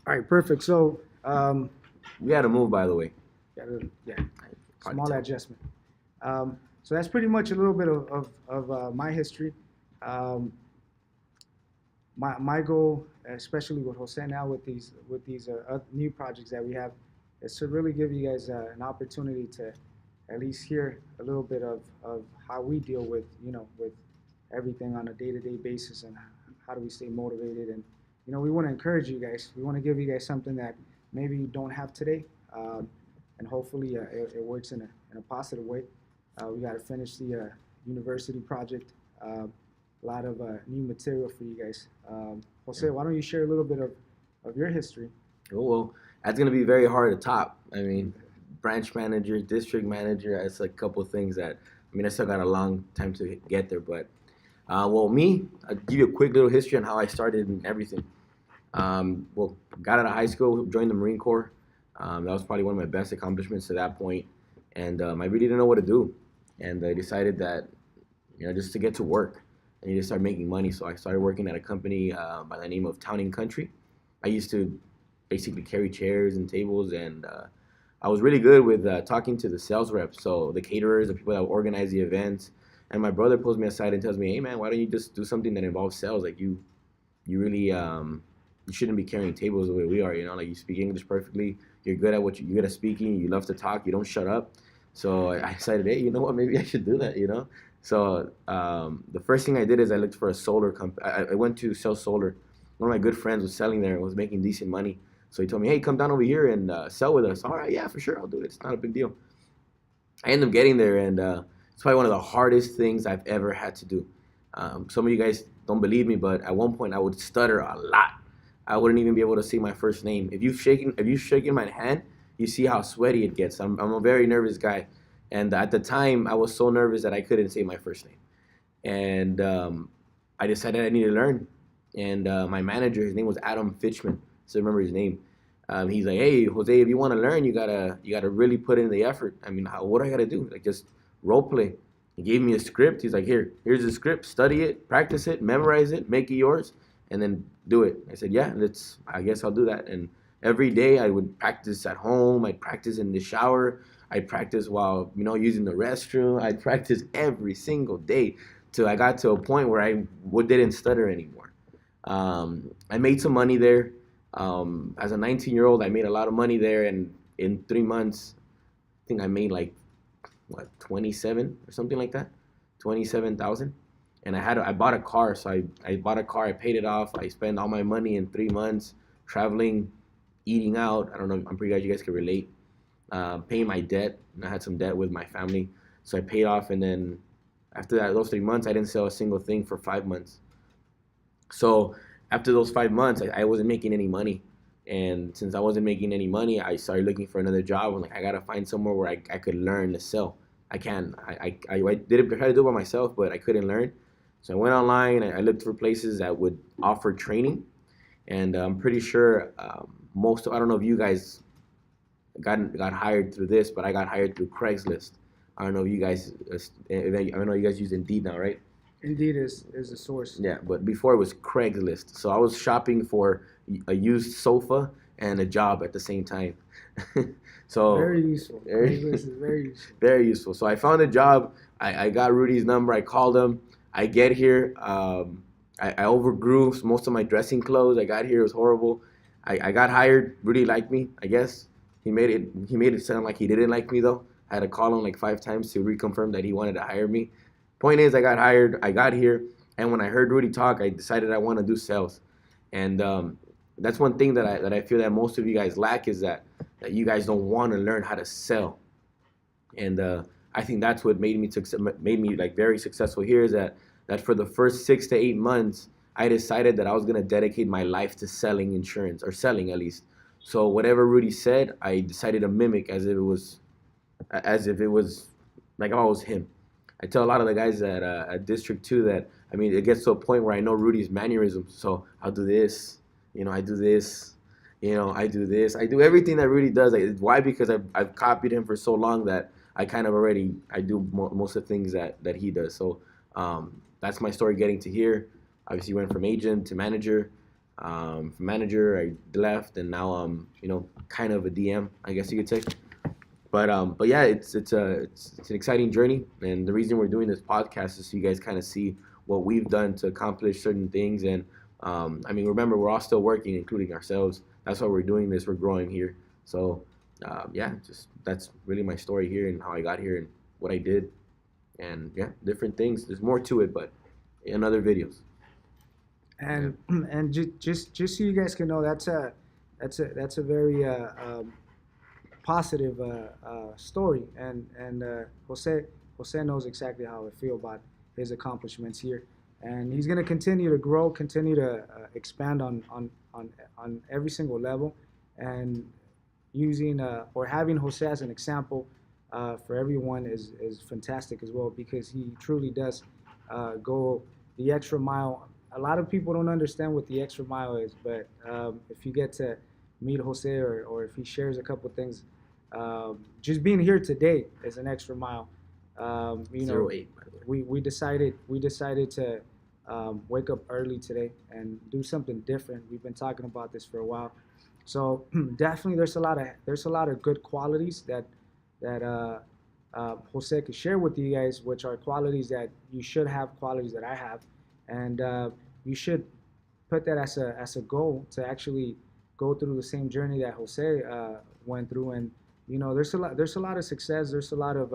All right, perfect. So, We had to move, by the way. yeah, Hard to small tell. adjustment. So that's pretty much a little bit of my history. Um, my goal, especially with Jose now, with these new projects that we have, is to really give you guys an opportunity to at least hear a little bit of how we deal with with everything on a day-to-day basis, and how do we stay motivated. And we want to encourage you guys. We want to give you guys something that maybe you don't have today, and hopefully it works in a positive way. We got to finish the university project. A lot of new material for you guys. Jose, why don't you share a little bit of your history? Oh, well, that's going to be very hard to top. I mean, branch manager, district manager, that's a couple of things that, I mean, I still got a long time to get there. But, well, me, I'll give you a quick little history on how I started and everything. Well, got out of high school, joined the Marine Corps. That was probably one of my best accomplishments to that point. And I really didn't know what to do. And I decided that, just to get to work. I need to start making money. So I started working at a company by the name of Town and Country. I used to basically carry chairs and tables, and I was really good with talking to the sales reps, so the caterers, the people that organize the events. And my brother pulls me aside and tells me, "Hey, man, why don't you just do something that involves sales? Like you really you shouldn't be carrying tables the way we are. Like you speak English perfectly. You're good at you're good at speaking. You love to talk. You don't shut up." So I decided, hey, you know what? Maybe I should do that. So the first thing I did is I looked for a solar company. I went to sell solar. One of my good friends was selling there and was making decent money. So he told me, hey, come down over here and sell with us. All right, yeah, for sure, I'll do it. It's not a big deal. I ended up getting there, and it's probably one of the hardest things I've ever had to do. Some of you guys don't believe me, but at one point I would stutter a lot. I wouldn't even be able to say my first name. If you've shaken my hand, you see how sweaty it gets. I'm a very nervous guy, and at the time I was so nervous that I couldn't say my first name. And I decided I needed to learn. And my manager, his name was Adam Fitchman, so I remember his name. He's like, "Hey, Jose, if you want to learn, you gotta really put in the effort. I mean, what do I gotta do? Like just role play." He gave me a script. He's like, here's the script. Study it, practice it, memorize it, make it yours, and then do it. I said, yeah, I guess I'll do that. And every day I would practice at home. I'd practice in the shower. I'd practice while using the restroom. I'd practice every single day till I got to a point where I didn't stutter anymore. I made some money there. As a 19-year-old, I made a lot of money there, and in 3 months, I think I made like what 27 or something like that, 27,000. And I bought a car, so I bought a car. I paid it off. I spent all my money in 3 months traveling, eating out. I don't know. I'm pretty sure you guys can relate. Paying my debt. I had some debt with my family, so I paid off, and then after those 3 months, I didn't sell a single thing for 5 months. So after those 5 months, I wasn't making any money. And since I wasn't making any money, I started looking for another job. I'm like, I gotta find somewhere where I could learn to sell. I can. I did it, try to do it by myself, but I couldn't learn. So I went online. I looked for places that would offer training, and I'm pretty sure I don't know if you guys got hired through this, but I got hired through Craigslist. I don't know if you guys. I don't know you guys use Indeed now, right? Indeed is the source. Yeah, but before it was Craigslist. So I was shopping for a used sofa and a job at the same time. So Very useful. very, Craigslist is very useful. very useful. So I found a job. I got Rudy's number. I called him. I get here. I overgrew most of my dressing clothes. I got here. It was horrible. I got hired. Rudy liked me, I guess. He made it sound like he didn't like me though. I had to call him like 5 times to reconfirm that he wanted to hire me. Point is, I got hired. I got here, and when I heard Rudy talk, I decided I want to do sales. And that's one thing that I feel that most of you guys lack is that you guys don't want to learn how to sell. And I think that's what made me like very successful here is that for the first 6 to 8 months, I decided that I was gonna dedicate my life to selling insurance or selling at least. So whatever Rudy said, I decided to mimic as if it was like I was him. I tell a lot of the guys at District 2 that, I mean, it gets to a point where I know Rudy's mannerisms. So I'll do this, I do this, I do this. I do everything that Rudy does. Why? Because I've copied him for so long that I kind of already, I do most of the things that he does. So that's my story getting to here. Obviously went from agent to manager. Manager, I left, and now I'm kind of a DM, I guess you could say. But yeah, it's an exciting journey, and the reason we're doing this podcast is so you guys kind of see what we've done to accomplish certain things. And I mean, remember, we're all still working, including ourselves. That's why we're doing this. We're growing here. So yeah, just that's really my story here and how I got here and what I did, and yeah, different things. There's more to it, but in other videos. And just so you guys can know, that's a very positive story, and Jose knows exactly how I feel about his accomplishments here, and he's going to continue to grow, continue to expand on every single level, and using or having Jose as an example for everyone is fantastic as well, because he truly does go the extra mile. A lot of people don't understand what the extra mile is, but if you get to meet Jose, or if he shares a couple things, just being here today is an extra mile. You know, 08, by the way. we decided to wake up early today and do something different. We've been talking about this for a while, so definitely there's a lot of good qualities that Jose could share with you guys, which are qualities that you should have, qualities that I have, and you should put that as a goal to actually go through the same journey that Jose went through. And there's a lot of success, there's a lot of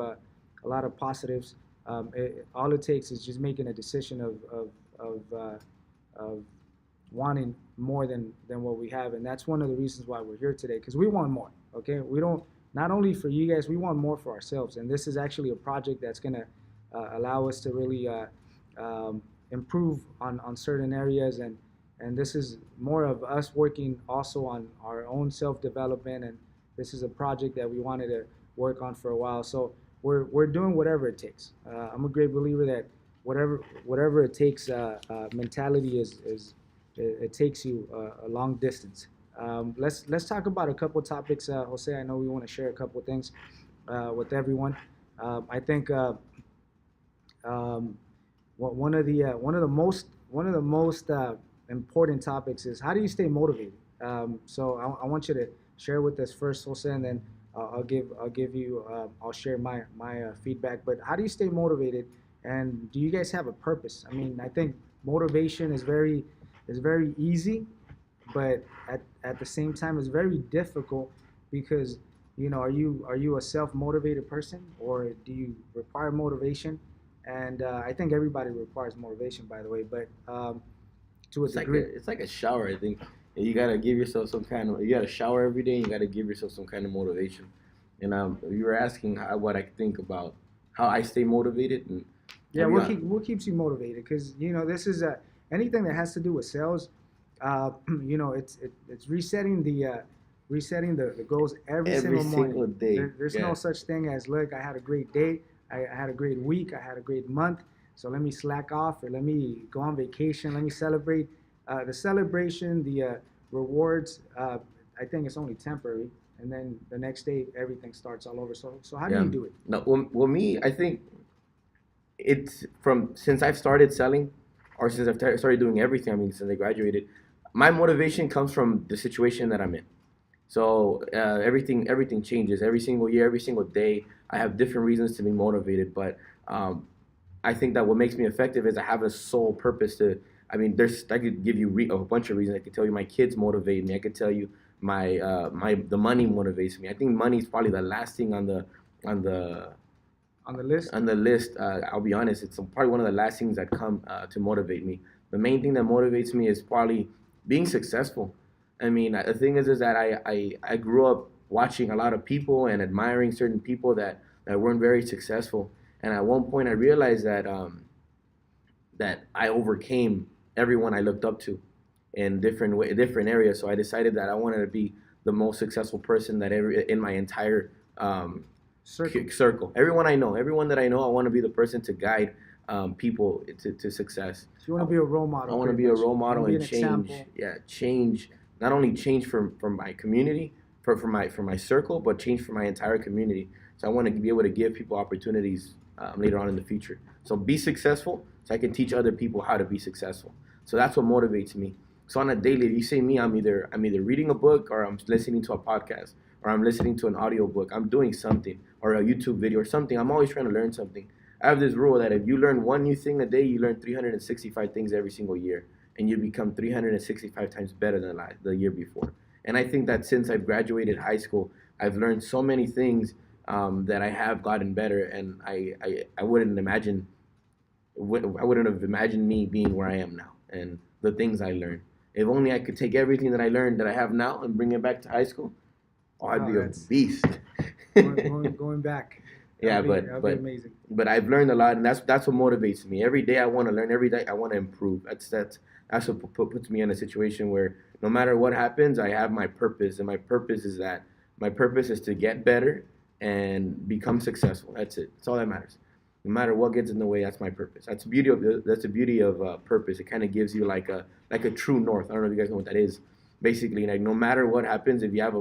positives. All it takes is just making a decision of wanting more than what we have, and that's one of the reasons why we're here today, because we want more. Okay, we don't, not only for you guys, we want more for ourselves, and this is actually a project that's going to allow us to really improve on certain areas, and this is more of us working also on our own self-development, and this is a project that we wanted to work on for a while. So we're doing whatever it takes. I'm a great believer that whatever it takes mentality is it takes you a long distance. Let's talk about a couple topics, Jose. I know we want to share a couple things with everyone. I think one of the most important topics is, how do you stay motivated? So I want you to share with us first, Jose, and then I'll share my feedback. But how do you stay motivated, and do you guys have a purpose? I mean, I think motivation is very easy, but at the same time it's very difficult, because are you a self-motivated person, or do you require motivation? And I think everybody requires motivation, by the way, but to a degree. It's like a shower. I think you gotta give yourself some kind of. You gotta shower every day. And you gotta give yourself some kind of motivation. And you were asking what I think about how I stay motivated. And Yeah, what keeps you motivated? Because this is anything that has to do with sales. It's resetting the goals every single morning. single day. There's no such thing as, look, I had a great day, I had a great week, I had a great month, so let me slack off, or let me go on vacation, let me celebrate. The celebration, the rewards, I think it's only temporary, and then the next day everything starts all over. So how do you do it? No, well, me, I think it's from since I've started selling, or since I've started doing everything. I mean, since I graduated, my motivation comes from the situation that I'm in. So everything changes every single year, every single day. I have different reasons to be motivated, but I think that what makes me effective is I have a sole purpose to. I mean, I could give you a bunch of reasons. I could tell you my kids motivate me. I could tell you the money motivates me. I think money is probably the last thing on the list. On the list. I'll be honest, it's probably one of the last things that come to motivate me. The main thing that motivates me is probably being successful. I mean, the thing is that I grew up watching a lot of people and admiring certain people that weren't very successful. And at one point, I realized that I overcame everyone I looked up to in different areas. So I decided that I wanted to be the most successful person that in my entire circle. Everyone that I know, I want to be the person to guide people to success. So you want to be a role model. I want to be a role You wanna model be and an change. example. Yeah, change. Not only change for my community, for my circle, but change for my entire community. So I want to be able to give people opportunities later on in the future. So be successful, so I can teach other people how to be successful. So that's what motivates me. So on a daily, if you say me, I'm either reading a book or I'm listening to a podcast or I'm listening to an audio book. I'm doing something or a YouTube video or something. I'm always trying to learn something. I have this rule that if you learn one new thing a day, you learn 365 things every single year, and you become 365 times better than the year before. And I think that since I've graduated high school, I've learned so many things that I have gotten better, and I wouldn't imagine I wouldn't have imagined me being where I am now and the things I learned. If only I could take everything that I learned that I have now and bring it back to high school, oh, I'd be a That's beast. going back. Yeah, That'd be amazing. but I've learned a lot, and that's what motivates me. Every day I want to learn. Every day I want to improve. That's what puts me in a situation where no matter what happens, I have my purpose, and my purpose is to get better and become successful. That's it. That's all that matters. No matter what gets in the way, that's my purpose. That's the beauty of purpose. It kind of gives you like a true north. I don't know if you guys know what that is. Basically, like no matter what happens, if you have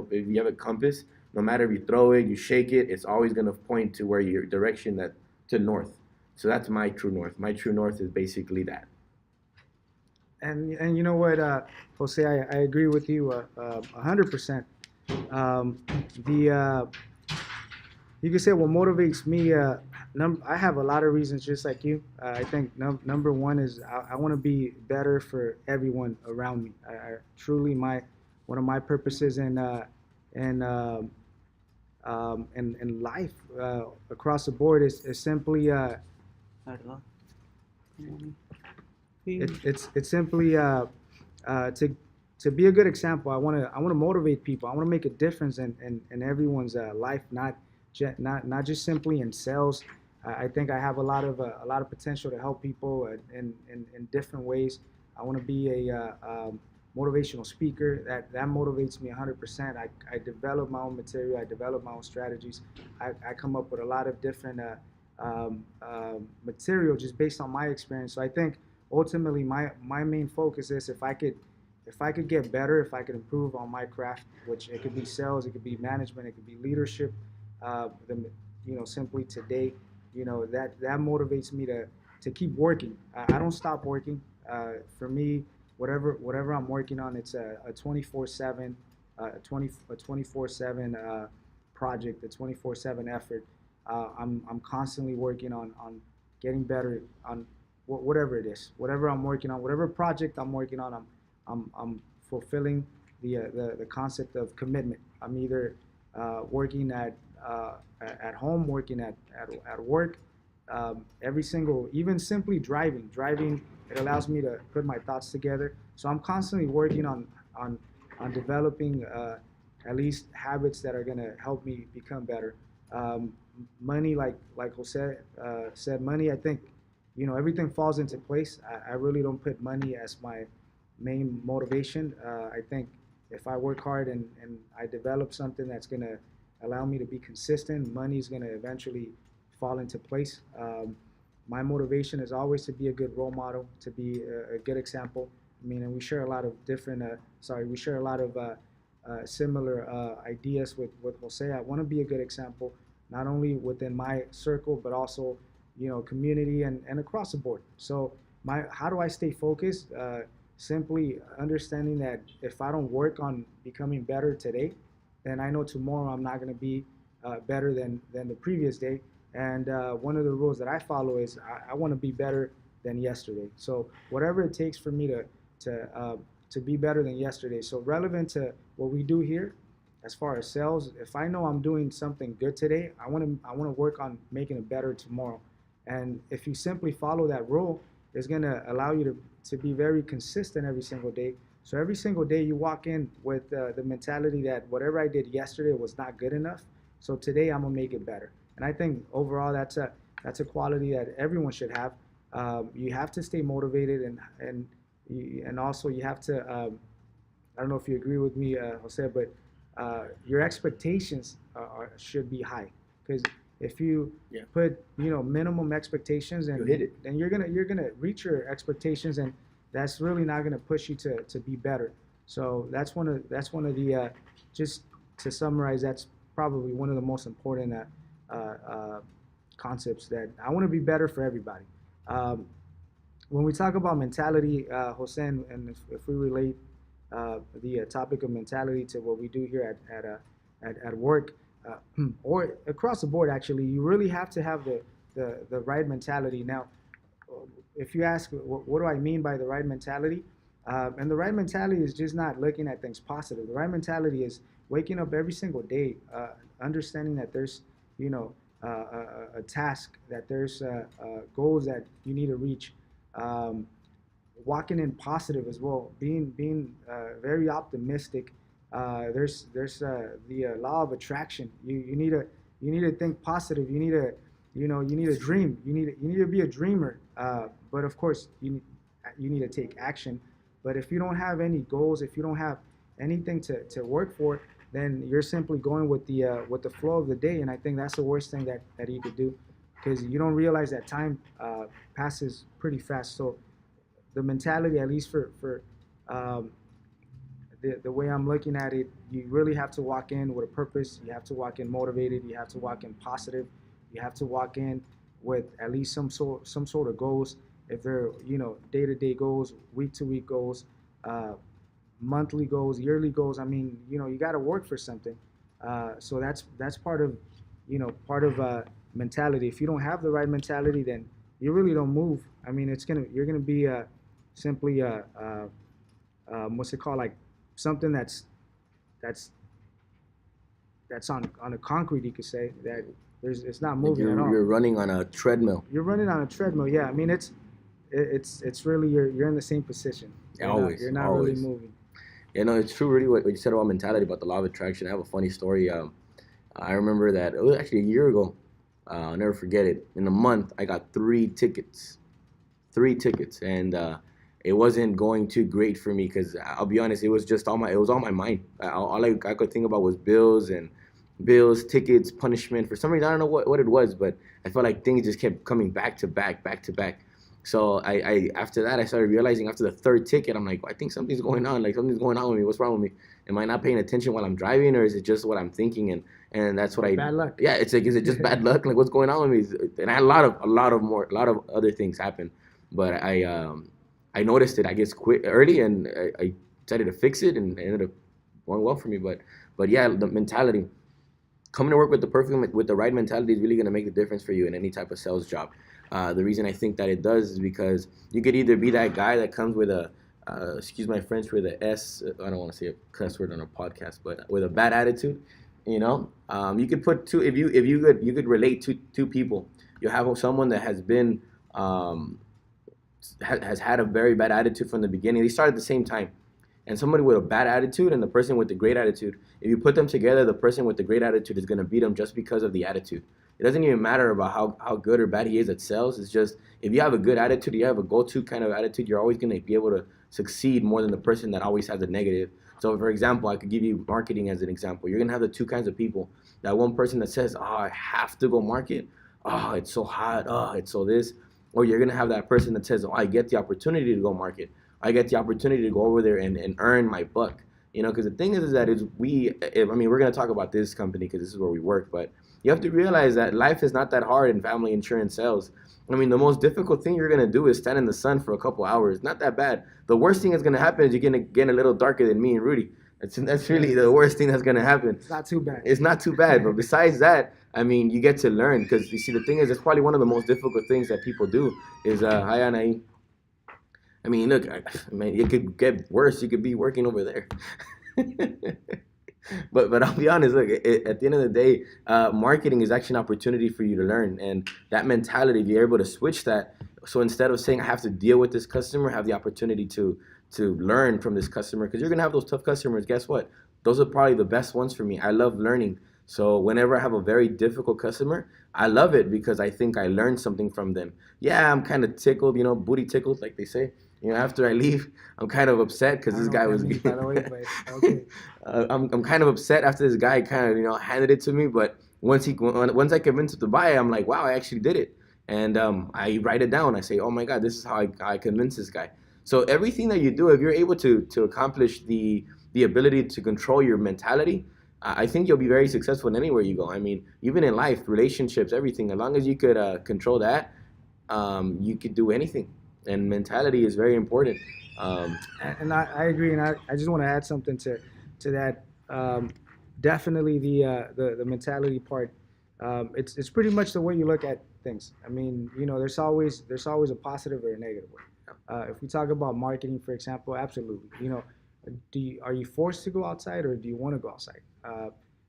a compass, no matter if you throw it, you shake it, it's always gonna point to where your direction that to north. So that's my true north. My true north is basically that. And you know what, Jose, I agree with you 100%. Um, the You can say what motivates me. I have a lot of reasons, just like you. I think number one is I want to be better for everyone around me. I truly one of my purposes in in life across the board is simply it's simply to be a good example. I want to motivate people. I want to make a difference in everyone's life, not just simply in sales. I think I have a lot of potential to help people in different ways. I want to be a motivational speaker. That motivates me 100%. I develop my own material. I develop my own strategies. I come up with a lot of different material just based on my experience. So I think ultimately my main focus is if I could get better, if I could improve on my craft, which it could be sales, it could be management, it could be leadership, the, simply today, that motivates me to keep working. I don't stop working. For me, whatever I'm working on, it's a 24/7, a 24/7 project, a 24/7 effort. I'm constantly working on getting better on whatever it is, whatever I'm working on, whatever project I'm working on. I'm fulfilling the concept of commitment. I'm either working at home, working at work. Every single, even simply driving, it allows me to put my thoughts together. So I'm constantly working on developing at least habits that are gonna help me become better. Um, Money, like Jose said, money. I think everything falls into place. I really don't put money as my main motivation. I think if I work hard and I develop something that's gonna allow me to be consistent, money is gonna eventually fall into place. My motivation is always to be a good role model, to be a good example. I mean, and we share a lot of different. We share a lot of similar ideas with Jose. I want to be a good example, not only within my circle, but also, community and across the board. So how do I stay focused? Simply understanding that if I don't work on becoming better today, then I know tomorrow I'm not going to be better than the previous day. And one of the rules that I follow is I want to be better than yesterday. So whatever it takes for me to be better than yesterday. So relevant to what we do here, as far as sales, if I know I'm doing something good today, I want to work on making it better tomorrow. And if you simply follow that rule, it's going to allow you to be very consistent every single day. So every single day you walk in with the mentality that whatever I did yesterday was not good enough. So today I'm gonna make it better. And I think overall that's a quality that everyone should have. You have to stay motivated and also you have to. I don't know if you agree with me, Jose, but your expectations should be high, because if you put minimum expectations, and you hit it, then you're gonna reach your expectations, and that's really not gonna push you to be better. So that's one of the just to summarize, that's probably one of the most important uh, concepts that I want to be better for everybody. Um, when we talk about mentality, Jose, and if we relate the topic of mentality to what we do here at work, or across the board, actually, you really have to have the right mentality. Now, if you ask, what do I mean by the right mentality? And the right mentality is just not looking at things positive. The right mentality is waking up every single day, understanding that there's, you know, a task, that there's goals that you need to reach. Um, Walking in positive as well, being very optimistic. There's the law of attraction. You need to think positive. You need to you need a dream. You need to be a dreamer. But of course you need to take action. But if you don't have any goals, if you don't have anything to work for, then you're simply going with the flow of the day. And I think that's the worst thing that you could do, because you don't realize that time passes pretty fast. So the mentality, at least for um, the way I'm looking at it, you really have to walk in with a purpose. You have to walk in motivated. You have to walk in positive. You have to walk in with at least some sort of goals. If they're day to day goals, week to week goals, uh, monthly goals, yearly goals. I mean, you got to work for something. So that's part of mentality. If you don't have the right mentality, then you really don't move. I mean, you're gonna be simply what's it called, like something that's that's on a concrete, you could say, that it's not Like moving at all. you're running on a treadmill. You're running on a treadmill. Yeah, I mean it's really you're in the same position. Yeah, always, You're not really always. moving. You know, it's true, really, what you said about mentality, about the law of attraction. I have a funny story. I remember that it was actually a year ago. I'll never forget it. In a month, I got three tickets, and it wasn't going too great for me because I'll be honest, it was on my mind. All I could think about was bills, tickets, punishment. For some reason, I don't know what it was, but I felt like things just kept coming back to back, back to back. So I after that I started realizing, after the third ticket, I'm like, I think something's going on. Like, something's going on with me. What's wrong with me? Am I not paying attention while I'm driving, or is it just what I'm thinking? And that's what I Bad luck. Yeah, it's like, is it just bad luck? Like, what's going on with me? And I had a lot of other things happen, but I noticed it, I guess, quit early, and I decided to fix it, and it ended up going well for me. But yeah, the mentality, coming to work with the right mentality is really going to make the difference for you in any type of sales job. The reason I think that it does is because you could either be that guy that comes with a excuse my French, with a S. I don't want to say a cuss word on a podcast, but with a bad attitude. You could put two. If you could relate to two people. You have someone that has been has had a very bad attitude from the beginning. They start at the same time, and somebody with a bad attitude and the person with the great attitude, if you put them together, the person with the great attitude is going to beat them just because of the attitude. It doesn't even matter about how good or bad he is at sales. It's just, if you have a good attitude, you have a go-to kind of attitude, you're always going to be able to succeed more than the person that always has a negative. So, for example, I could give you marketing as an example. You're going to have the two kinds of people. That one person that says, oh, I have to go market. Oh, it's so hot. Oh, it's so this. Or you're going to have that person that says, oh, I get the opportunity to go market. I get the opportunity to go over there and earn my buck. Because the thing is that we're going to talk about this company because this is where we work, but you have to realize that life is not that hard in family insurance sales. I mean, the most difficult thing you're going to do is stand in the sun for a couple hours. Not that bad. The worst thing that's going to happen is you're going to get a little darker than me and Rudy. That's really the worst thing that's going to happen. It's not too bad. It's not too bad. But besides that, I mean, you get to learn, because you see, the thing is, it's probably one of the most difficult things that people do is, hi, Anai. I mean, look, it could get worse. You could be working over there. But I'll be honest. Look, at the end of the day, marketing is actually an opportunity for you to learn, and that mentality, if you're able to switch that, so instead of saying I have to deal with this customer, have the opportunity to learn from this customer, because you're gonna have those tough customers. Guess what? Those are probably the best ones for me. I love learning. So whenever I have a very difficult customer, I love it because I think I learned something from them. Yeah, I'm kind of tickled, booty tickled, like they say. After I leave, I'm kind of upset because this guy was. By the way, but okay. I'm kind of upset after this guy kind of handed it to me, but once I convinced him to buy it, I'm like, wow, I actually did it, and I write it down. I say, oh my God, this is how I convinced this guy. So everything that you do, if you're able to accomplish the ability to control your mentality, I think you'll be very successful in anywhere you go. I mean, even in life, relationships, everything. As long as you could control that, you could do anything. and mentality is very important. Um, And I agree, and I just want to add something to that. Definitely the mentality part. It's pretty much the way you look at things. I mean, there's always a positive or a negative way. If we talk about marketing, for example, absolutely. Are you forced to go outside or do you want to go outside?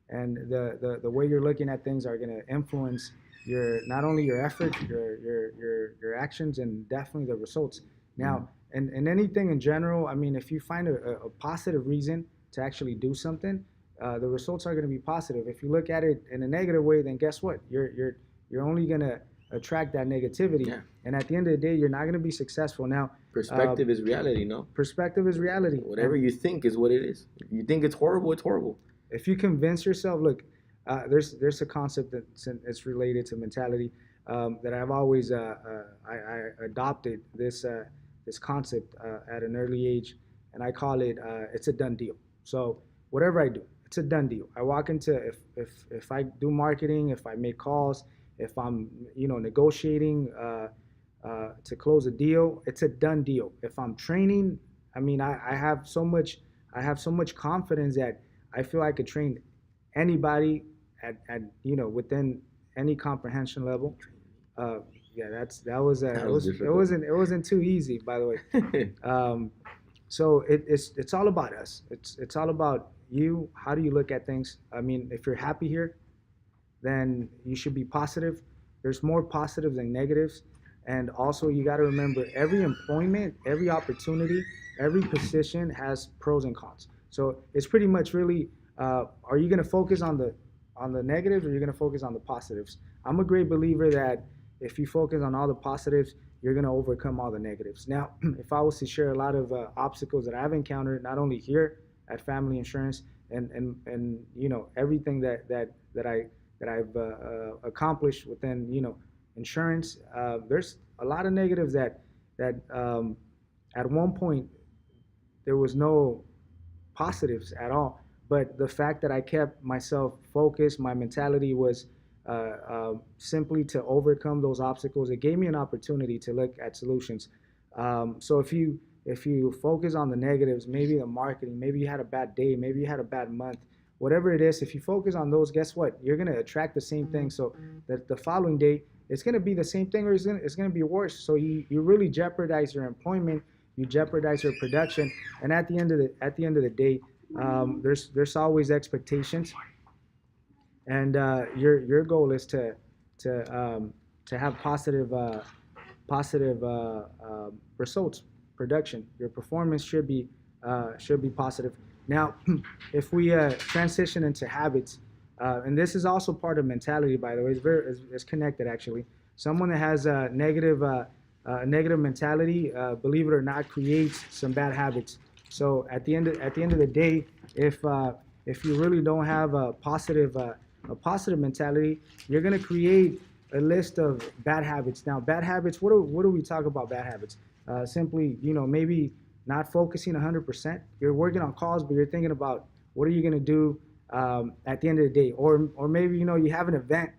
And the way you're looking at things are going to influence your not only your effort, your actions, and definitely the results. Now, and anything in general, I mean, if you find a positive reason to actually do something, the results are going to be positive. If you look at it in a negative way, then guess what? You're only going to attract that negativity, yeah, and at the end of the day, you're not going to be successful. Now, perspective is reality. No, perspective is reality. whatever you think is what it is. If you think it's horrible, it's horrible. If you convince yourself, look, there's a concept that's related to mentality that I've always I adopted this concept at an early age, and I call it it's a done deal. So whatever I do, it's a done deal. I walk into if I do marketing, if I make calls, if I'm negotiating to close a deal, it's a done deal. If I'm training, I mean I have so much confidence that I feel I could train anybody at within any comprehension level. Uh, yeah, That it was was it difficult. wasn't too easy, by the way. So it's all about us. It's all about you. How do you look at things? I mean, if you're happy here, then you should be positive. There's more positives than negatives. And also, you got to remember every employment, every opportunity, every position has pros and cons. So it's pretty much really, are you going to focus on the negatives or you're going to focus on the positives? I'm a great believer that if you focus on all the positives, you're going to overcome all the negatives. Now, if I was to share a lot of obstacles that I've encountered, not only here at Family Insurance and everything that I've accomplished within insurance. There's a lot of negatives that at one point there was no positives at all. But the fact that I kept myself focused, my mentality was simply to overcome those obstacles. It gave me an opportunity to look at solutions. So if you focus on the negatives, maybe the marketing, maybe you had a bad day, maybe you had a bad month, whatever it is, if you focus on those, guess what? You're gonna attract the same thing. So that the following day, it's gonna be the same thing, or it's gonna be worse. So you really jeopardize your employment, you jeopardize your production, and at the end of the day, there's always expectations, and your goal is to have positive results, production. Your performance should be positive. Now, if we transition into habits, and this is also part of mentality, by the way, it's connected actually. Someone that has a negative mentality, believe it or not, creates some bad habits. So at the end of the day, if you really don't have a positive mentality, you're gonna create a list of bad habits. Now, bad habits. What do we talk about? Bad habits. Simply, maybe not focusing 100%. You're working on calls, but you're thinking about what are you gonna do at the end of the day, or maybe you have an event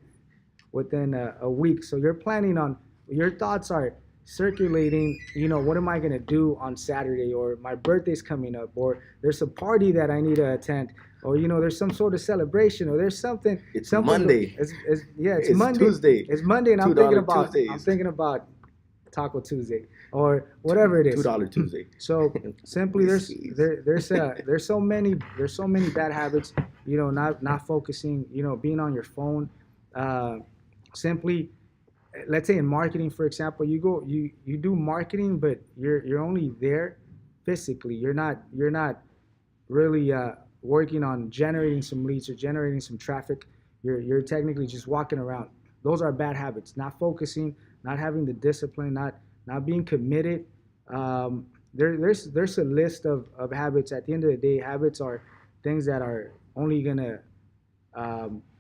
within a week, so you're planning on your thoughts are circulating. What am I gonna do on Saturday, or my birthday's coming up, or there's a party that I need to attend, or there's some sort of celebration, or there's something. It's something Monday. It's It's Monday. Tuesday. It's Monday, and I'm Tuesdays. thinking about Taco Tuesday or whatever it is. $2 Tuesday. So simply, there's Jeez. there's so many bad habits. Not focusing. Being on your phone. Simply, let's say in marketing, for example, you do marketing, but you're only there physically. You're not really working on generating some leads or generating some traffic. You're technically just walking around. Those are bad habits. Not focusing, not having the discipline, not being committed. There's a list of habits. At the end of the day, habits are things that are only gonna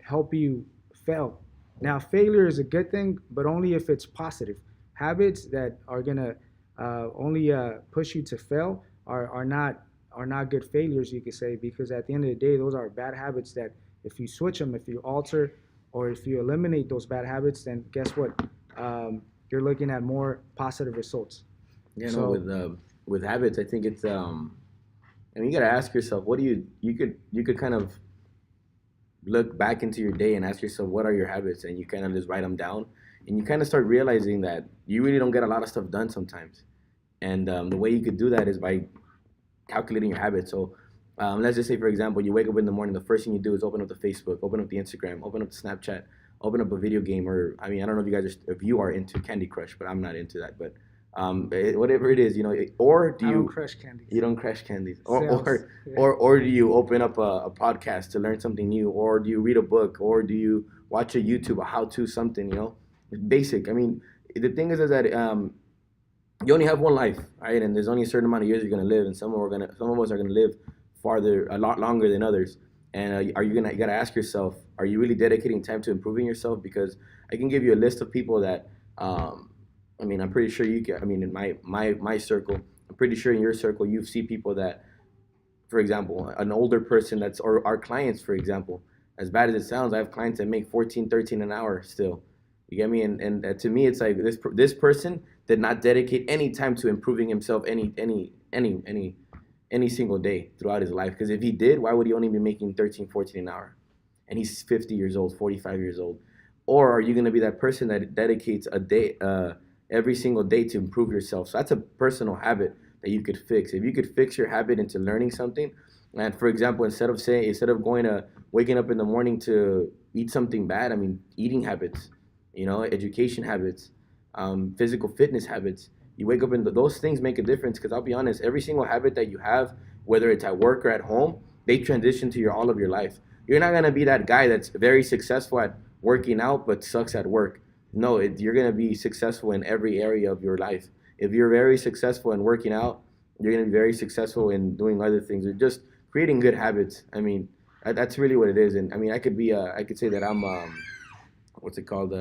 help you fail. Now, failure is a good thing, but only if it's positive. Habits that are gonna only push you to fail are not good failures, you could say, because at the end of the day, those are bad habits that if you switch them, if you alter, or if you eliminate those bad habits, then guess what? You're looking at more positive results. Yeah, no, So with habits, I think it's I mean, you gotta ask yourself, what do you could kind of look back into your day and ask yourself, what are your habits, and you kind of just write them down, and you kind of start realizing that you really don't get a lot of stuff done sometimes, and the way you could do that is by calculating your habits. So let's just say, for example, you wake up in the morning, the first thing you do is open up the Facebook, open up the Instagram, open up the Snapchat, open up a video game, or I mean, I don't know if you guys if you are into Candy Crush, but I'm not into that. But whatever it is, or do I don't you crush candies. you don't crash candies, Sales. Yeah. or do you open up a podcast to learn something new, or do you read a book, or do you watch a YouTube, a how-to something, it's basic. I mean, the thing is that you only have one life, right? And there's only a certain amount of years you're gonna live, and some of us are gonna live farther, a lot longer than others. And you gotta ask yourself, are you really dedicating time to improving yourself? Because I can give you a list of people that, I mean, I'm pretty sure you can. I mean, in my circle, I'm pretty sure in your circle, you see people that, for example, an older person or our clients, for example, as bad as it sounds, I have clients that make 14, 13 an hour still. You get me? And to me, it's like this person did not dedicate any time to improving himself any single day throughout his life. Because if he did, why would he only be making 13, 14 an hour? And he's 50 years old, 45 years old. Or are you going to be that person that dedicates a day, every single day to improve yourself? So that's a personal habit that you could fix. If you could fix your habit into learning something, and for example, instead of waking up in the morning to eat something bad, I mean, eating habits, education habits, physical fitness habits. You wake up and those things make a difference. Because I'll be honest, every single habit that you have, whether it's at work or at home, they transition to all of your life. You're not gonna be that guy that's very successful at working out but sucks at work. No, you're gonna be successful in every area of your life. If you're very successful in working out, you're gonna be very successful in doing other things, or just creating good habits. I mean, that's really what it is. And I mean, I could say that I'm what's it called?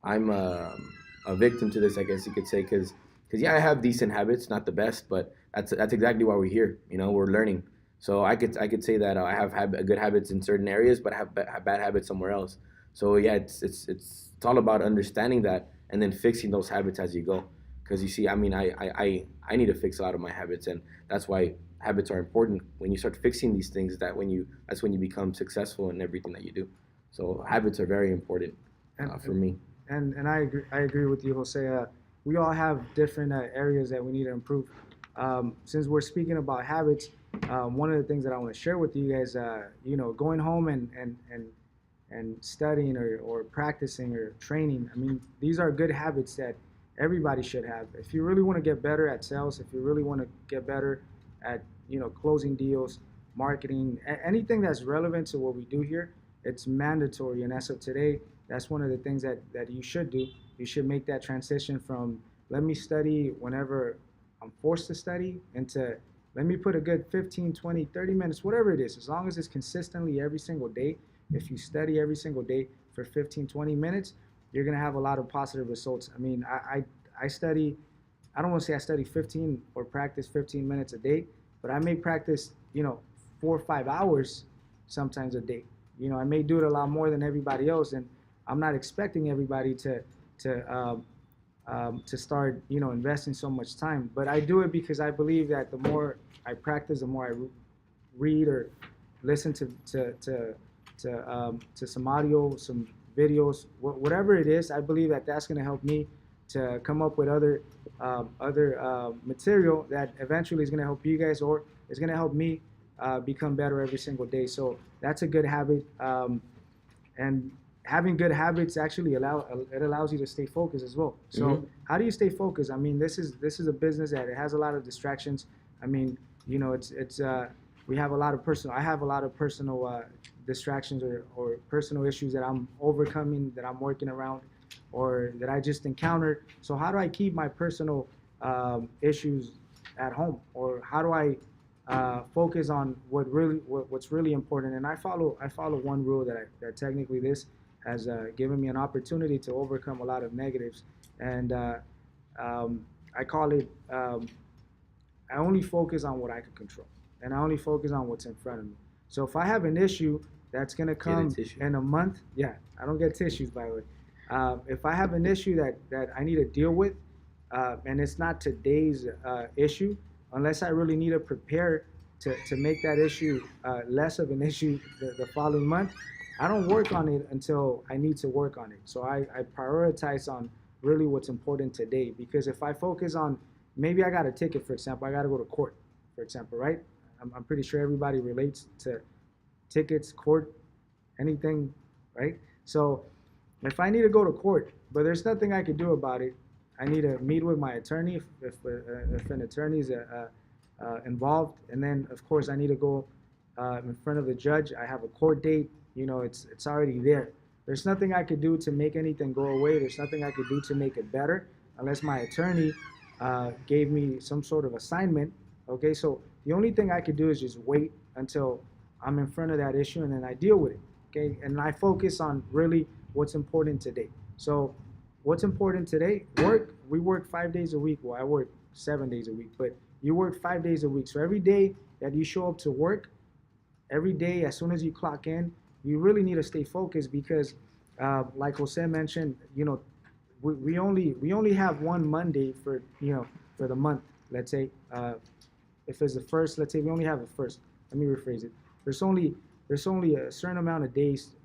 I'm a victim to this, I guess you could say, because yeah, I have decent habits, not the best, but that's exactly why we're here. We're learning. So I could say that I have good habits in certain areas, but I have bad habits somewhere else. So yeah, it's all about understanding that and then fixing those habits as you go. Because you see, I mean, I need to fix a lot of my habits, and that's why habits are important. When you start fixing these things, that's when you become successful in everything that you do. So habits are very important for me. And I agree with you, Jose. We all have different areas that we need to improve. Since we're speaking about habits, one of the things that I want to share with you guys, going home and studying or practicing or training. I mean, these are good habits that everybody should have. If you really want to get better at sales, if you really want to get better at closing deals, marketing, anything that's relevant to what we do here, it's mandatory. And as of today, that's one of the things that you should do. You should make that transition from let me study whenever I'm forced to study into let me put a good 15, 20, 30 minutes, whatever it is, as long as it's consistently every single day. If you study every single day for 15, 20 minutes, you're going to have a lot of positive results. I mean, I study, I don't want to say I study 15 or practice 15 minutes a day, but I may practice, 4 or 5 hours sometimes a day. I may do it a lot more than everybody else, and I'm not expecting everybody to start, investing so much time. But I do it because I believe that the more I practice, the more I read or listen to some audio, some videos, whatever it is. I believe that that's going to help me to come up with other material that eventually is going to help you guys, or is going to help me become better every single day. So that's a good habit. And having good habits actually allows you to stay focused as well. So how do you stay focused? I mean, this is a business that it has a lot of distractions. I mean, I have a lot of personal distractions or personal issues that I'm overcoming, that I'm working around, or that I just encountered. So how do I keep my personal issues at home, or how do I focus on what's really important? And I follow one rule that technically this has given me an opportunity to overcome a lot of negatives, and I call it I only focus on what I can control, and I only focus on what's in front of me. So if I have an issue that's gonna come in a month, yeah, I don't get tissues, by the way. If I have an issue that I need to deal with, and it's not today's issue, unless I really need to prepare to make that issue less of an issue the following month, I don't work on it until I need to work on it. So I prioritize on really what's important today, because if I focus on, maybe I got a ticket, for example, I got to go to court, for example, right? I'm pretty sure everybody relates to tickets, court, anything, right? So if I need to go to court, but there's nothing I can do about it, I need to meet with my attorney if an attorney is involved, and then of course I need to go in front of the judge. I have a court date. It's already there. There's nothing I could do to make anything go away. There's nothing I could do to make it better unless my attorney gave me some sort of assignment. Okay, so the only thing I could do is just wait until I'm in front of that issue, and then I deal with it. Okay, and I focus on really what's important today. So what's important today? Work. We work 5 days a week. Well, I work 7 days a week, but you work 5 days a week. So every day that you show up to work, every day as soon as you clock in, you really need to stay focused, because like Jose mentioned, we only have one Monday for the month. Let's say if it's the first, let's say we only have the first. Let me rephrase it. There's only a certain amount of days,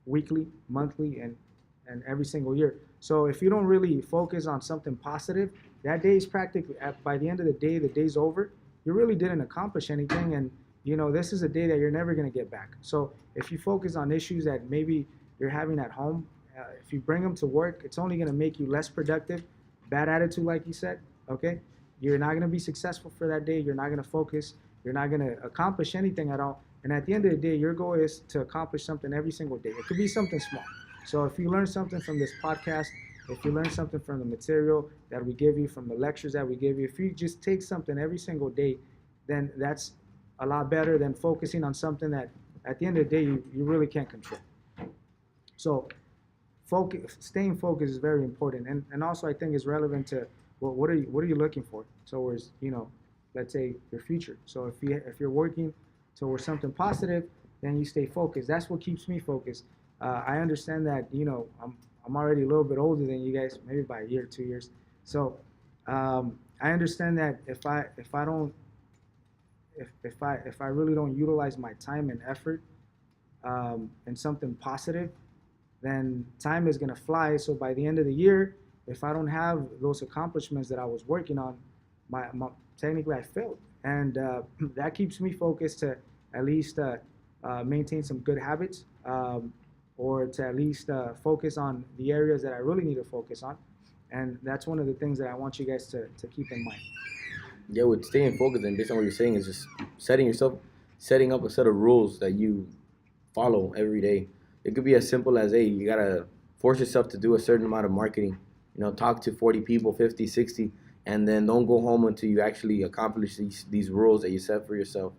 weekly, monthly, and every single year. So if you don't really focus on something positive, that day is practically, by the end of the day, the day's over. You really didn't accomplish anything, and this is a day that you're never going to get back. So if you focus on issues that maybe you're having at home, if you bring them to work, it's only going to make you less productive. Bad attitude, like you said, okay? You're not going to be successful for that day. You're not going to focus. You're not going to accomplish anything at all. And at the end of the day, your goal is to accomplish something every single day. It could be something small. So if you learn something from this podcast, if you learn something from the material that we give you, from the lectures that we give you, if you just take something every single day, then that's a lot better than focusing on something that at the end of the day you really can't control. So staying focused is very important, and also I think is relevant to what are you looking for towards let's say your future. So if you're working towards something positive, then you stay focused. That's what keeps me focused. I understand that I'm already a little bit older than you guys, maybe by a year, 2 years. So I understand that if I really don't utilize my time and effort in something positive, then time is gonna fly. So by the end of the year, if I don't have those accomplishments that I was working on, technically I failed, and that keeps me focused to at least maintain some good habits, or to at least focus on the areas that I really need to focus on, and that's one of the things that I want you guys to keep in mind. Yeah, with staying focused and based on what you're saying is just setting up a set of rules that you follow every day. It could be as simple as, hey, you gotta force yourself to do a certain amount of marketing. Talk to 40 people, 50, 60, and then don't go home until you actually accomplish these rules that you set for yourself.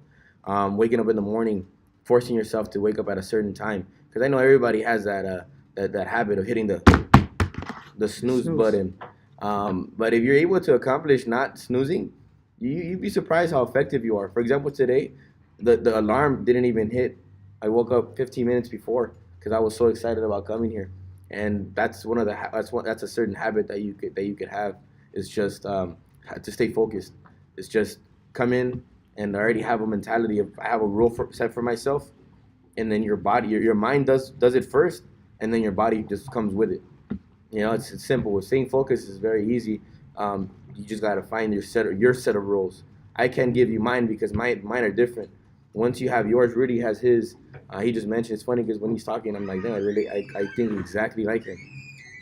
Waking up in the morning, forcing yourself to wake up at a certain time, because I know everybody has that habit of hitting the snooze button. But if you're able to accomplish not snoozing, you'd be surprised how effective you are. For example, today, the alarm didn't even hit. I woke up 15 minutes before because I was so excited about coming here, and that's that's a certain habit that you could have. Is just to stay focused. It's just come in and already have a mentality of, I have a rule set for myself, and then your body, your mind does it first, and then your body just comes with it. It's simple. With staying focused is very easy. You just gotta find your set of rules. I can't give you mine because mine are different. Once you have yours, Rudy has his. He just mentioned, it's funny because when he's talking, I'm like, damn, I think exactly like him.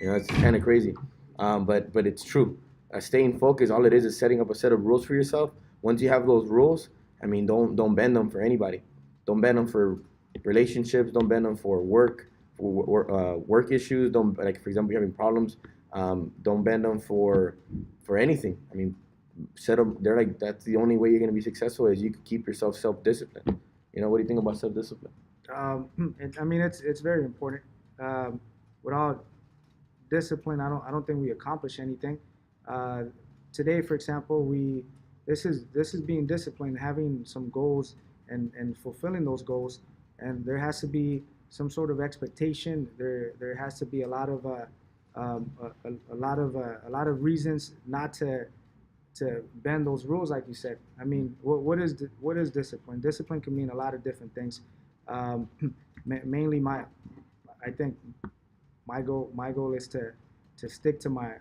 It's kind of crazy, but it's true. Staying focused, all it is setting up a set of rules for yourself. Once you have those rules, I mean, don't bend them for anybody. Don't bend them for relationships. Don't bend them for work, work issues. Don't, like, for example, you're having problems. Don't bend them for anything. I mean, set them. They're like, that's the only way you're gonna be successful is you can keep yourself self-disciplined. What do you think about self-discipline? I mean, it's very important. Without discipline, I don't think we accomplish anything. Today, for example, this is being disciplined, having some goals and fulfilling those goals, and there has to be some sort of expectation. There has to be a lot of a lot of reasons not to bend those rules, like you said. I mean, what is discipline? Discipline can mean a lot of different things. Um, mainly, I think my goal is to stick to my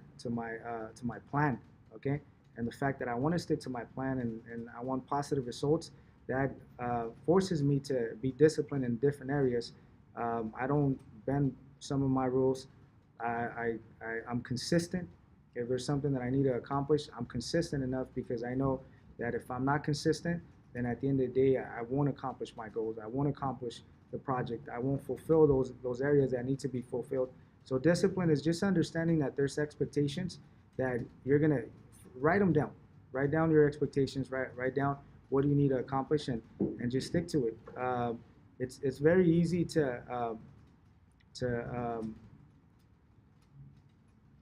plan. Okay, and the fact that I want to stick to my plan and I want positive results, that forces me to be disciplined in different areas. I don't bend some of my rules. I'm consistent. If there's something that I need to accomplish, I'm consistent enough because I know that if I'm not consistent, then at the end of the day, I won't accomplish my goals. I won't accomplish the project. I won't fulfill those areas that need to be fulfilled. So discipline is just understanding that there's expectations that you're gonna write them down. Write down your expectations. Write down what do you need to accomplish and just stick to it. It's very easy to um,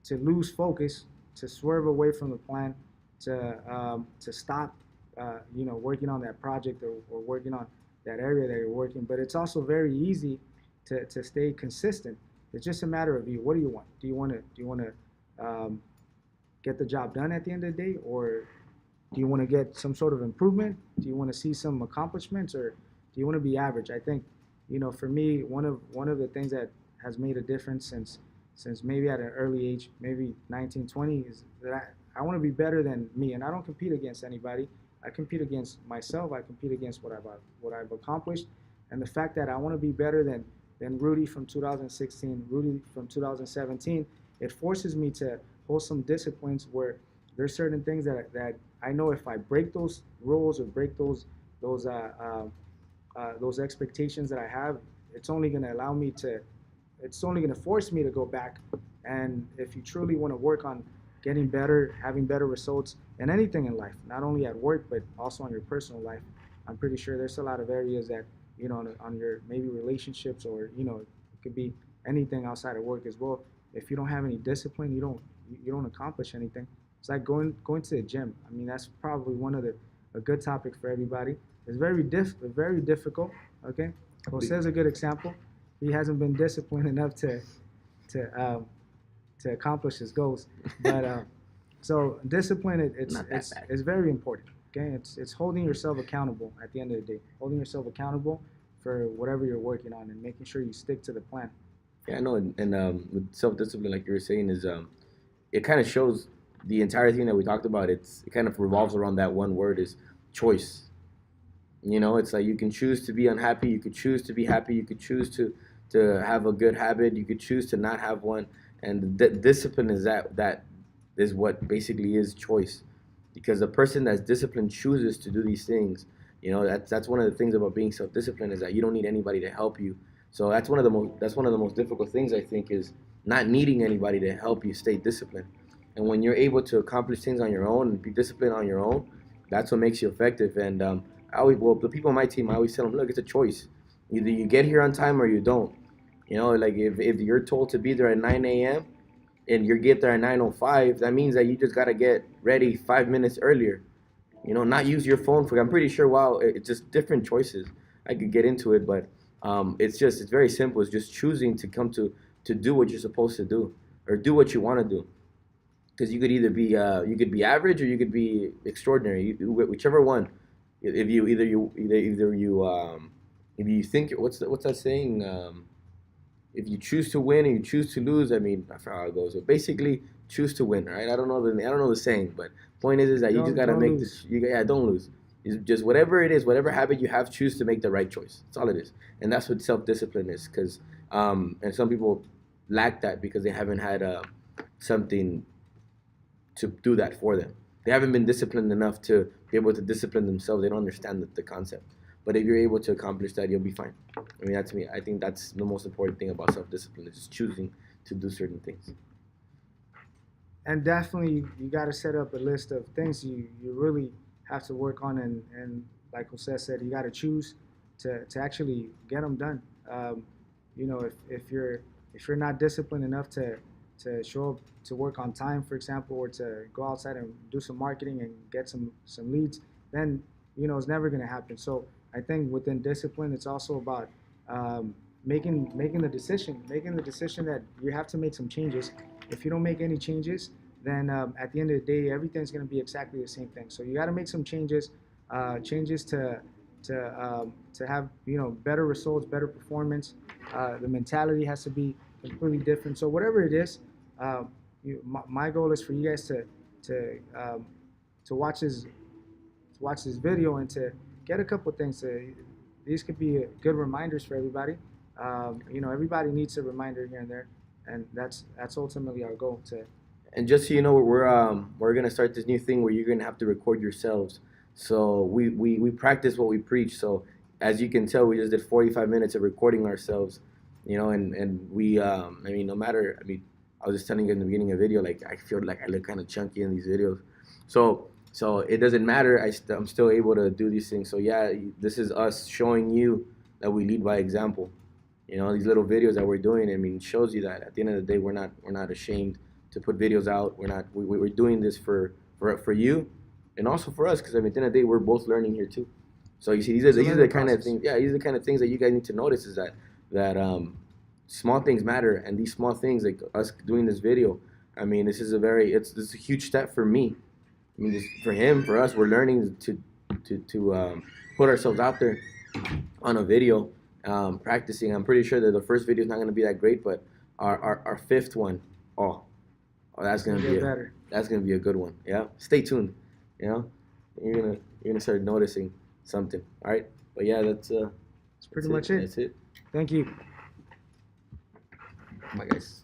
to lose focus, to swerve away from the plan, to stop, working on that project or working on that area that you're working. But it's also very easy to stay consistent. It's just a matter of you. What do you want? Do you want to get the job done at the end of the day, or do you want to get some sort of improvement? Do you want to see some accomplishments, or do you want to be average? I think, for me, one of the things that has made a difference since maybe at an early age, maybe 19, 20, is that I want to be better than me, and I don't compete against anybody. I compete against myself. I compete against what I've accomplished, and the fact that I want to be better than Rudy from 2016, Rudy from 2017, it forces me to hold some disciplines where there's certain things that I know if I break those rules or break those those expectations that I have, it's only going to allow me to it's only going to force me to go back. And if you truly want to work on getting better, having better results in anything in life, not only at work, but also on your personal life, I'm pretty sure there's a lot of areas that, on your maybe relationships or, it could be anything outside of work as well. If you don't have any discipline, you don't accomplish anything. It's like going to the gym. I mean, that's probably one of a good topic for everybody. It's very difficult. Okay, Jose's a good example. He hasn't been disciplined enough to um, to accomplish his goals. But so discipline, it's very important. Okay, it's holding yourself accountable at the end of the day. Holding yourself accountable for whatever you're working on and making sure you stick to the plan. Yeah, I know, and with self discipline, like you were saying, is it kind of shows the entire thing that we talked about. It kind of revolves around that one word is choice. It's like you can choose to be unhappy, you could choose to be happy, you could choose to have a good habit, you could choose to not have one, and discipline is that is what basically is choice, because the person that's disciplined chooses to do these things. That's one of the things about being self-disciplined, is that you don't need anybody to help you. So that's one of the most difficult things, I think, is not needing anybody to help you stay disciplined. And when you're able to accomplish things on your own and be disciplined on your own, that's what makes you effective. And the people on my team, I always tell them, look, it's a choice. Either you get here on time or you don't. Like if you're told to be there at 9 a.m. and you get there at 9:05, that means that you just gotta get ready 5 minutes earlier. Not use your phone for. I'm pretty sure. Wow, it's just different choices. I could get into it, but it's very simple. It's just choosing to come to do what you're supposed to do, or do what you want to do. Because you could be average or you could be extraordinary. Whichever one. If you if you think, what's that saying? If you choose to win and you choose to lose, I mean, I forgot how it goes. But basically, choose to win, right? I don't know the saying, but point is that you just gotta make this. Don't lose. It's just whatever it is, whatever habit you have, choose to make the right choice. That's all it is, and that's what self-discipline is. Because and some people lack that because they haven't had something to do that for them. They haven't been disciplined enough to be able to discipline themselves. They don't understand the concept. But if you're able to accomplish that, you'll be fine. I mean, that's me. I think that's the most important thing about self-discipline, is just choosing to do certain things. And definitely, you got to set up a list of things you really have to work on, and like Jose said, you got to choose to actually get them done. If you're not disciplined enough to show up to work on time, for example, or to go outside and do some marketing and get some leads, then it's never going to happen. So I think within discipline, it's also about making the decision that you have to make some changes. if you don't make any changes, then at the end of the day, everything's going to be exactly the same thing. So you got to make some changes, changes to have better results, better performance. The mentality has to be completely different. So whatever it is, my goal is for you guys to um, to watch this video and to get a couple things. These could be good reminders for everybody. Everybody needs a reminder here and there, and that's ultimately our goal. And just so you know, we're gonna start this new thing where you're gonna have to record yourselves. So we practice what we preach. So as you can tell, we just did 45 minutes of recording ourselves, and we I mean, no matter, I mean, I was just telling you in the beginning of the video, like I feel like I look kind of chunky in these videos. So it doesn't matter. I'm still able to do these things. So yeah, this is us showing you that we lead by example. These little videos that we're doing, I mean, shows you that at the end of the day, we're not ashamed to put videos out. We're doing this for you, and also for us, because I mean, at the end of the day, we're both learning here too. So you see, these are the kind of things. Yeah, these are the kind of things that you guys need to notice, is that small things matter, and these small things, like us doing this video. I mean, this is a huge step for me. I mean, for him, for us, we're learning to put ourselves out there on a video, practicing. I'm pretty sure that the first video is not going to be that great, but our fifth one, oh, that's gonna be better. That's gonna be a good one. Yeah, stay tuned. You're gonna start noticing something. All right, but yeah, that's pretty much it. That's it. Thank you. Bye, guys.